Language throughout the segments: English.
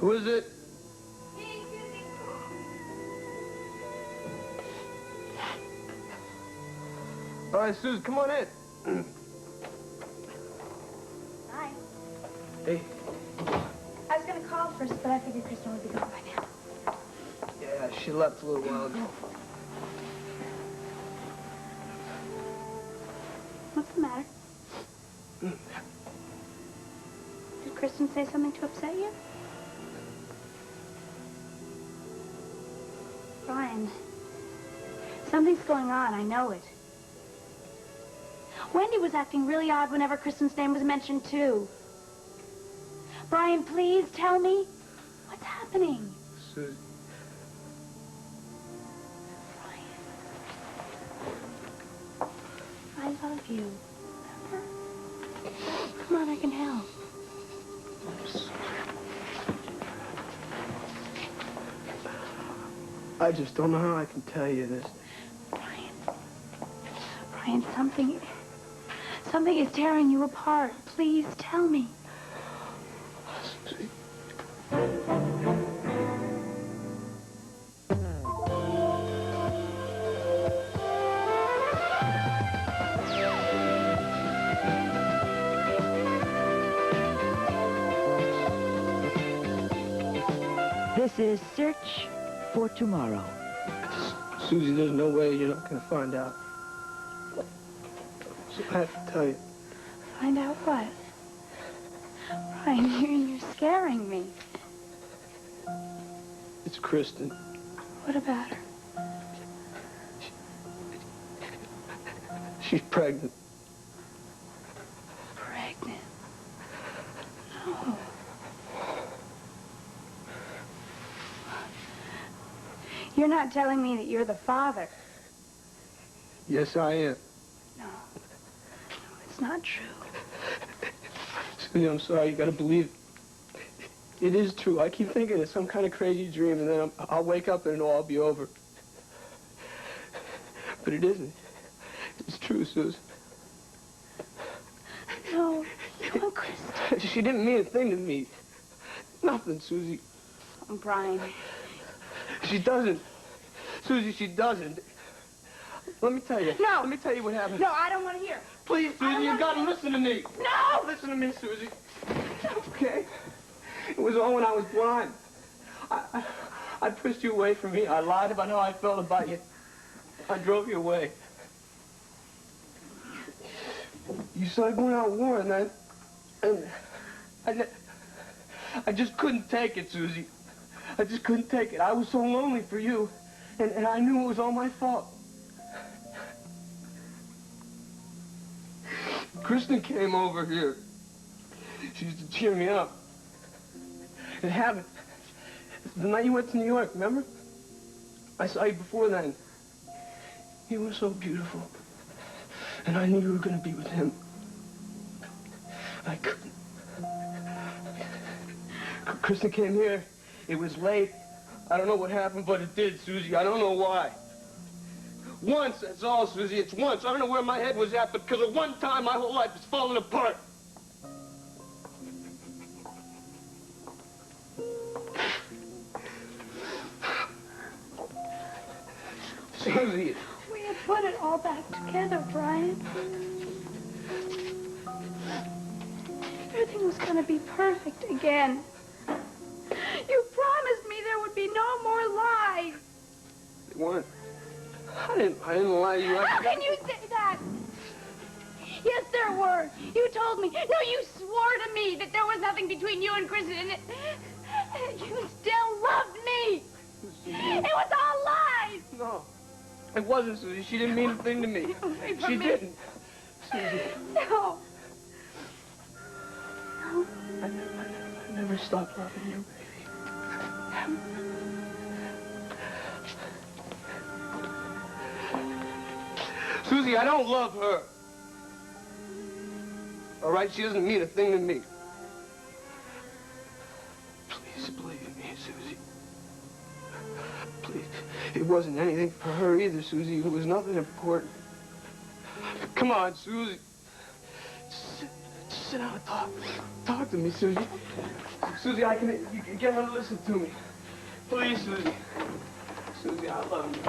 Who is it? All right, Susan, come on in. Hi. Hey. I was going to call first, but I figured Kristen would be gone by now. Yeah, she left a little while ago. What's the matter? Did Kristen say something to upset you? Brian, something's going on, I know it. Wendy was acting really odd whenever Kristen's name was mentioned, too. Brian, please tell me. What's happening? Susan. Brian, I love you. Remember? Come on, I can help. I just don't know how I can tell you this. Brian, something is tearing you apart. Please tell me. This is Search for Tomorrow. Susie, there's no way you're not going to find out. So I have to tell you. Find out what? Brian, you're scaring me. It's Kristen. What about her? She's pregnant. Pregnant? No. You're not telling me that you're the father. Yes, I am. No, it's not true. Susie, I'm sorry. You got to believe it. It is true. I keep thinking it's some kind of crazy dream, and then I'll wake up and it'll all be over. But it isn't. It's true, Susan. No, you and Kristen. She didn't mean a thing to me. Nothing, Susie. Oh, Brian. She doesn't. Susie, she doesn't. Let me tell you. No. Let me tell you what happened. No, I don't want to hear. Please, Susie, you gotta listen to me. No! Listen to me, Susie. Okay? It was all when I was blind. I pushed you away from me. I lied about how I felt about you. I drove you away. You started going out war, and I just couldn't take it, Susie. I just couldn't take it. I was so lonely for you, and I knew it was all my fault. Kristen came over here. She used to cheer me up. And have it. The night you went to New York, remember? I saw you before then. You were so beautiful. And I knew you were going to be with him. I couldn't. Kristen came here. It was late. I don't know what happened, but it did, Susie. I don't know why. Once, that's all, Susie. It's once. I don't know where my head was at, but because of one time, my whole life is falling apart. Susie. We had put it all back together, Brian. Everything was going to be perfect again. You promised me there would be no more lies. They weren't. I didn't lie to you. How can you say that? Yes, there were. You told me. No, you swore to me that there was nothing between you and Kristen, and you still loved me. It was all lies. No, it wasn't, Susie. She didn't mean a thing to me. She didn't. Susie. No. No. I never stopped loving you, baby. Susie, I don't love her. All right? She doesn't mean a thing to me. Please believe me, Susie. Please. It wasn't anything for her either, Susie. It was nothing important. Come on, Susie. sit down and talk. Talk to me, Susie. Susie, you get her to listen to me. Please, Susie. Susie, I love you.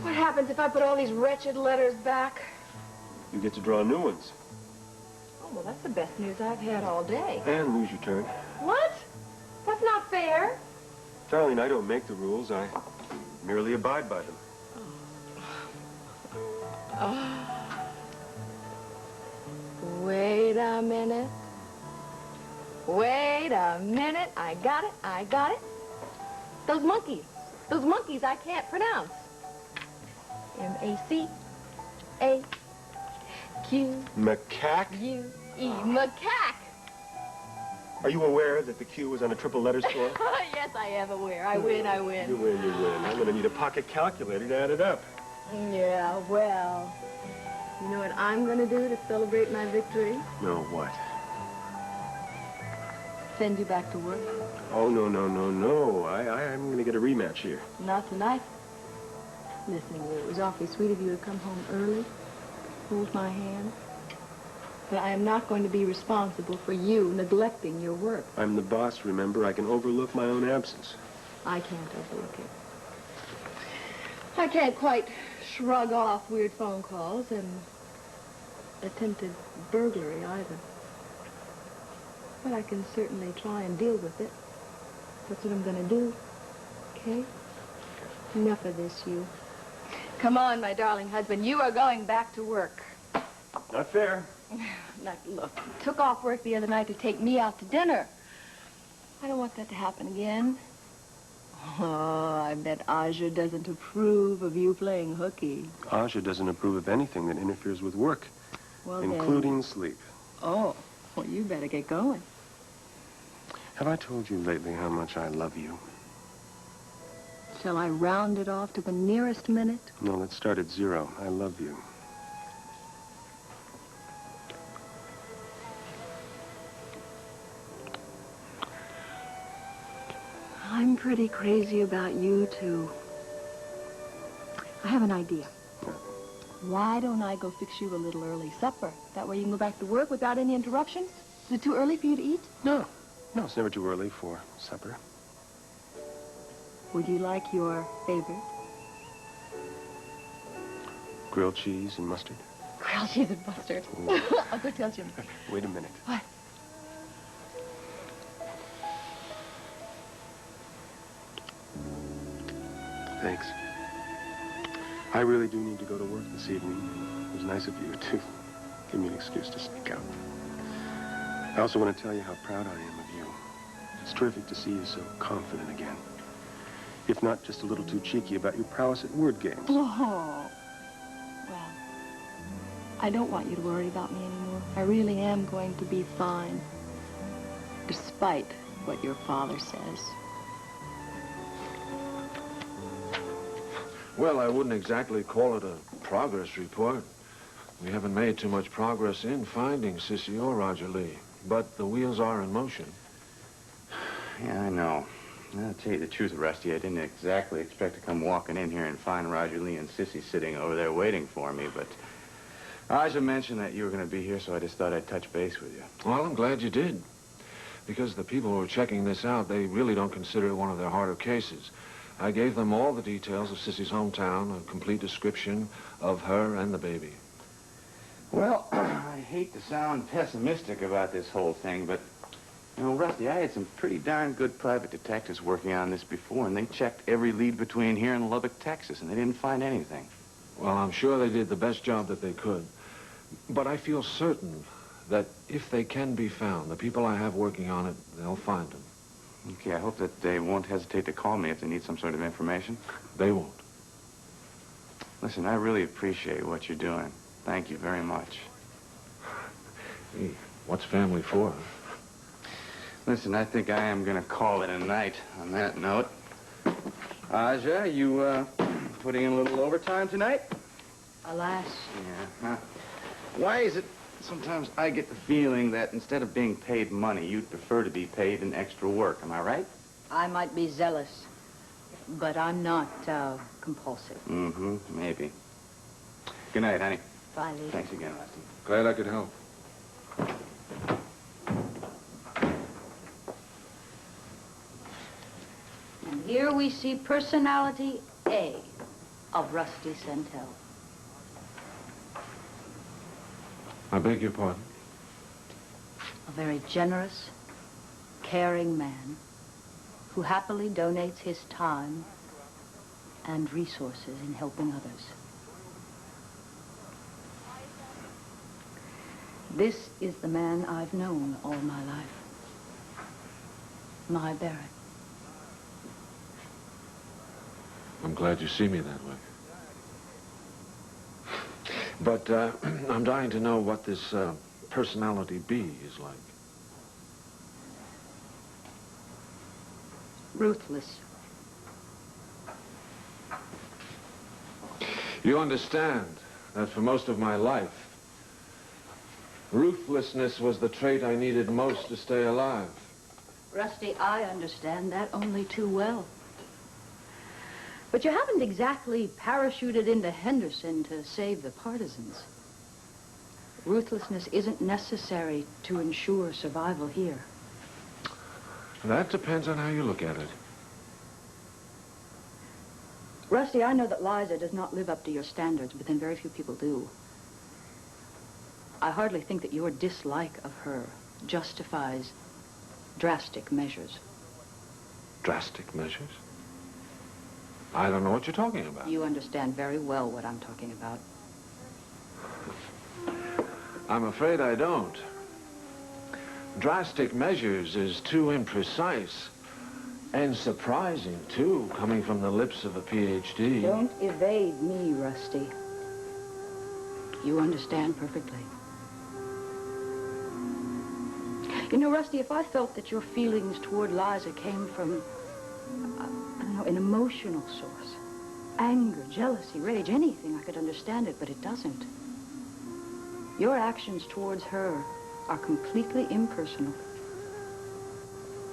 What happens if I put all these wretched letters back? You get to draw new ones. Oh, well, that's the best news I've had all day. And lose your turn. What? That's not fair. Darling, I don't make the rules. I merely abide by them. Wait a minute. Wait a minute. I got it. I got it. Those monkeys. Those monkeys I can't pronounce. M-A-C-A-Q. Macaque? U-E. Macaque. Are you aware that the Q is on a triple letter score? Yes, I am aware. I win, I win. You win, you win. I'm going to need a pocket calculator to add it up. Yeah, well, you know what I'm going to do to celebrate my victory? No, what? Send you back to work. Oh, no, no, no, no. I'm going to get a rematch here. Not tonight. Listen, it was awfully sweet of you to come home early, hold my hand. But I am not going to be responsible for you neglecting your work. I'm the boss, remember? I can overlook my own absence. I can't overlook it. I can't quite shrug off weird phone calls and attempted burglary either. But I can certainly try and deal with it. That's what I'm going to do. Okay? Enough of this, you. Come on, my darling husband. You are going back to work. Not fair. Now, look, you took off work the other night to take me out to dinner. I don't want that to happen again. Oh, I bet Aja doesn't approve of you playing hooky. Aja doesn't approve of anything that interferes with work, Well, including sleep. Oh, well, you better get going. Have I told you lately how much I love you? Shall I round it off to the nearest minute? No, let's start at 0. I love you. I'm pretty crazy about you, too. I have an idea. Why don't I go fix you a little early supper? That way you can go back to work without any interruptions? Is it too early for you to eat? No. No, it's never too early for supper. Would you like your favorite? Grilled cheese and mustard? Grilled cheese and mustard. I'll go tell Jim. Wait a minute. What? Thanks. I really do need to go to work this evening. It was nice of you to give me an excuse to sneak out. I also want to tell you how proud I am of you. It's terrific to see you so confident again. If not just a little too cheeky about your prowess at word games. Oh. Well, I don't want you to worry about me anymore. I really am going to be fine. Despite what your father says. Well, I wouldn't exactly call it a progress report. We haven't made too much progress in finding Sissy or Roger Lee, but the wheels are in motion. Yeah, I know. I'll tell you the truth, Rusty, I didn't exactly expect to come walking in here and find Roger Lee and Sissy sitting over there waiting for me, but Aja mentioned that you were going to be here, so I just thought I'd touch base with you. Well, I'm glad you did, because the people who are checking this out, they really don't consider it one of their harder cases. I gave them all the details of Sissy's hometown, a complete description of her and the baby. Well, I hate to sound pessimistic about this whole thing, but, you know, Rusty, I had some pretty darn good private detectives working on this before, and they checked every lead between here and Lubbock, Texas, and they didn't find anything. Well, I'm sure they did the best job that they could. But I feel certain that if they can be found, the people I have working on it, they'll find them. Okay, I hope that they won't hesitate to call me if they need some sort of information. They won't. Listen, I really appreciate what you're doing. Thank you very much. Hey, what's family for? Listen, I think I am going to call it a night on that note. Aja, you putting in a little overtime tonight? Alas. Yeah, huh? Why is it sometimes I get the feeling that instead of being paid money, you'd prefer to be paid in extra work? Am I right? I might be zealous, but I'm not compulsive. Mm-hmm, maybe. Good night, honey. Bye, Lee. Thanks again, Rusty. Glad I could help. And here we see personality A of Rusty Centel. I beg your pardon? A very generous, caring man who happily donates his time and resources in helping others. This is the man I've known all my life. My Barrett. I'm glad you see me that way. But I'm dying to know what this personality B is like. Ruthless. You understand that for most of my life, ruthlessness was the trait I needed most to stay alive. Rusty, I understand that only too well. But you haven't exactly parachuted into Henderson to save the partisans. Ruthlessness isn't necessary to ensure survival here. That depends on how you look at it. Rusty, I know that Liza does not live up to your standards, but then very few people do. I hardly think that your dislike of her justifies drastic measures. Drastic measures? I don't know what you're talking about. You understand very well what I'm talking about. I'm afraid I don't. Drastic measures is too imprecise. And surprising, too, coming from the lips of a PhD. Don't evade me, Rusty. You understand perfectly. You know, Rusty, if I felt that your feelings toward Liza came from, I don't know, an emotional source, anger, jealousy, rage, anything, I could understand it, but it doesn't. Your actions towards her are completely impersonal.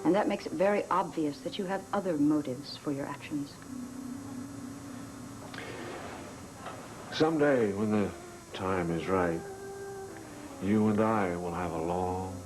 And that makes it very obvious that you have other motives for your actions. Someday, when the time is right, you and I will have a long,